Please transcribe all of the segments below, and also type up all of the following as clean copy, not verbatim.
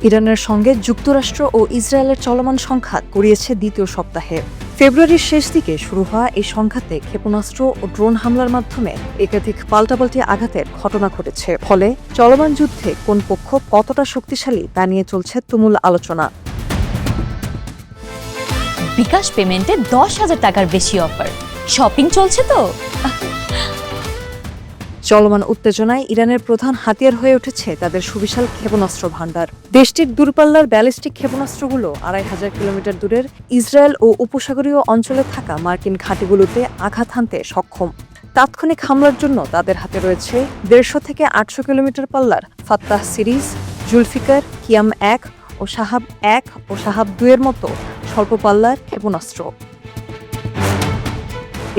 ইরানের সঙ্গে যুক্তরাষ্ট্র ও ইসরায়েলের চলমান সংঘাত গড়িয়েছে দ্বিতীয় সপ্তাহে। ফেব্রুয়ারির শেষ দিকে শুরু হওয়া এই সংঘাতে ক্ষেপণাস্ত্র ও ড্রোন হামলার মাধ্যমে একাধিক পাল্টাপাল্টি আঘাতের ঘটনা ঘটেছে। ফলে চলমান যুদ্ধে কোন পক্ষ কতটা শক্তিশালী তা নিয়ে চলছে তুমুল আলোচনা। বিকাশ পেমেন্টে 10,000 টাকার বেশি অফার, শপিং চলছে তো। চলমান উত্তেজনায় ইরানের প্রধান হাতিয়ার হয়ে উঠেছে তাদের সুবিশাল ক্ষেপণাস্ত্র ভান্ডার। দেশটির দূরপাল্লার ব্যালিস্টিক ক্ষেপণাস্ত্রগুলো 2,500 কিলোমিটার দূরের ইসরায়েল ও উপসাগরীয় অঞ্চলে থাকা মার্কিন ঘাঁটিগুলোতে আঘাত হানতে সক্ষম। তাৎক্ষণিক হামলার জন্য তাদের হাতে রয়েছে 150 থেকে 800 কিলোমিটার পাল্লার ফাত্তাহ সিরিজ, জুলফিকার, কিয়াম 1 ও শাহাব 1 ও শাহাব 2 এর মতো স্বল্প পাল্লার ক্ষেপণাস্ত্র।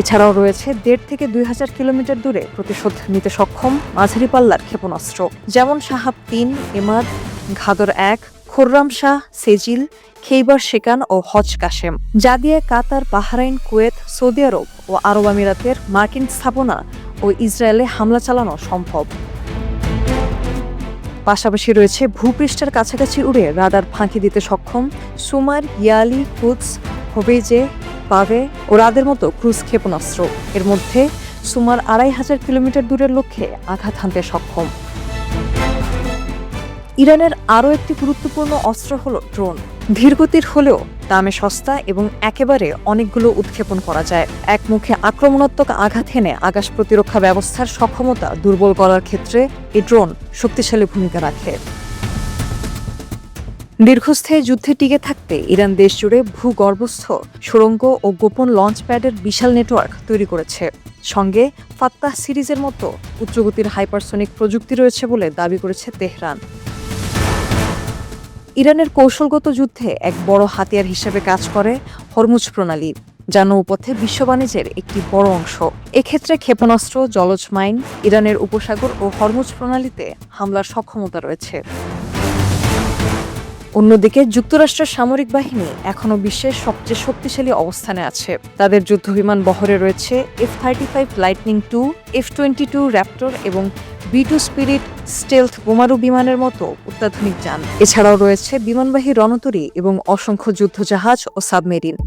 এছাড়াও রয়েছে 1,500 থেকে 2,000 কিলোমিটার দূরে প্রতিশোধ নিতে সক্ষম মাঝারি পাল্লার ক্ষেপণাস্ত্র, যেমন শাহাব 3, এমাদ, ঘাদর 1, খোররাম শাহ, সেজিল, খেইবার শেকান ও হজ কাশেম, যা দিয়ে কাতার, বাহরাইন, কুয়েত, সৌদি আরব ও আরব আমিরাতের মার্কিন স্থাপনা ও ইসরায়েলে হামলা চালানো সম্ভব। পাশাপাশি রয়েছে ভূপৃষ্ঠের কাছাকাছি উড়ে রাডার ফাঁকি দিতে সক্ষম সুমার, ইয়ালি, কুদস, হোবেজে, পাভে ও রাদের মতো ক্রুজ ক্ষেপণাস্ত্র। এর মধ্যে সুমার 2,500 কিলোমিটার দূরের লক্ষ্যে আঘাত হানতে সক্ষম। ইরানের আরও একটি গুরুত্বপূর্ণ অস্ত্র হল ড্রোন। ধীরগতির হলেও দামে সস্তা এবং একেবারে অনেকগুলো উৎক্ষেপণ করা যায়। একমুখে আক্রমণাত্মক আঘাত হেনে আকাশ প্রতিরক্ষা ব্যবস্থার সক্ষমতা দুর্বল করার ক্ষেত্রে এই ড্রোন শক্তিশালী ভূমিকা রাখে। দীর্ঘস্থায়ী যুদ্ধে টিকে থাকতে ইরান দেশ জুড়ে ভূগর্ভস্থ সুড়ঙ্গ ও গোপন লঞ্চ প্যাডের বিশাল নেটওয়ার্ক তৈরি করেছে। সঙ্গে ফাত্তাহ সিরিজের মতো উচ্চগতির হাইপারসনিক প্রযুক্তি রয়েছে বলে দাবি করেছে তেহরান। ইরানের কৌশলগত যুদ্ধে এক বড় হাতিয়ার হিসেবে কাজ করে হরমুজ প্রণালী, যা নৌপথে বিশ্ব বাণিজ্যের একটি বড় অংশ। এক্ষেত্রে ক্ষেপণাস্ত্র, জলজ মাইন, ইরানের উপসাগর ও হরমুজ প্রণালীতে হামলার সক্ষমতা রয়েছে। অন্যদিকে যুক্তরাষ্ট্রের সামরিক বাহিনী এখনও বিশ্বের সবচেয়ে শক্তিশালী অবস্থানে আছে। তাদের যুদ্ধবিমান বহরে রয়েছে F-35 lightning II, F-22 Raptor এবং B-2 স্পিরিট স্টেলথ বোমারু বিমানের মতো অত্যাধুনিক যান। এছাড়াও রয়েছে বিমানবাহী রণতরী এবং অসংখ্য যুদ্ধজাহাজ ও সাবমেরিন।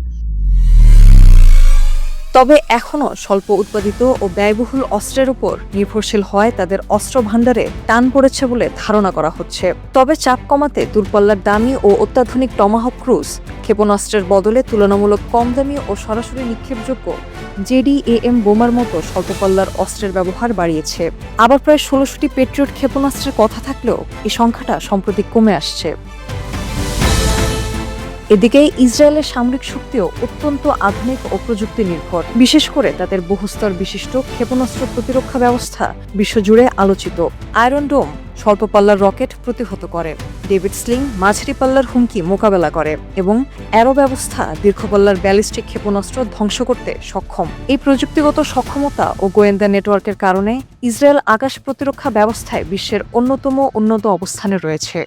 তবে এখনও স্বল্প উৎপাদিত ও ব্যয়বহুল অস্ত্রের উপর নির্ভরশীল হওয়ায় তাদের অস্ত্র ভাণ্ডারে টান পড়েছে বলে ধারণা করা হচ্ছে। তবে চাপ কমাতে দূরপাল্লার দামি ও অত্যাধুনিক টমাহক ক্রুজ ক্ষেপণাস্ত্রের বদলে তুলনামূলক কম দামি ও সরাসরি নিক্ষেপযোগ্য JDAM বোমার মতো স্বল্পপাল্লার অস্ত্রের ব্যবহার বাড়িয়েছে। আবার প্রায় 16টি পেট্রিয়ট ক্ষেপণাস্ত্রের কথা থাকলেও এই সংখ্যাটা সম্প্রতি কমে আসছে। এদিকে ইসরায়েলের সামরিক শক্তিও অত্যন্ত আধুনিক ও প্রযুক্তি নির্ভর। বিশেষ করে তাদের বহুস্তর বিশিষ্ট ক্ষেপণাস্ত্র প্রতিরক্ষা ব্যবস্থা বিশ্বজুড়ে আলোচিত। আয়রন ডোম স্বল্প পাল্লার রকেট প্রতিহত করে, ডেভিড স্লিং মাঝারি পাল্লার হুমকি মোকাবেলা করে এবং অ্যারো ব্যবস্থা দীর্ঘপাল্লার ব্যালিস্টিক ক্ষেপণাস্ত্র ধ্বংস করতে সক্ষম। এই প্রযুক্তিগত সক্ষমতা ও গোয়েন্দা নেটওয়ার্কের কারণে ইসরায়েল আকাশ প্রতিরক্ষা ব্যবস্থায় বিশ্বের অন্যতম উন্নত অবস্থানে রয়েছে।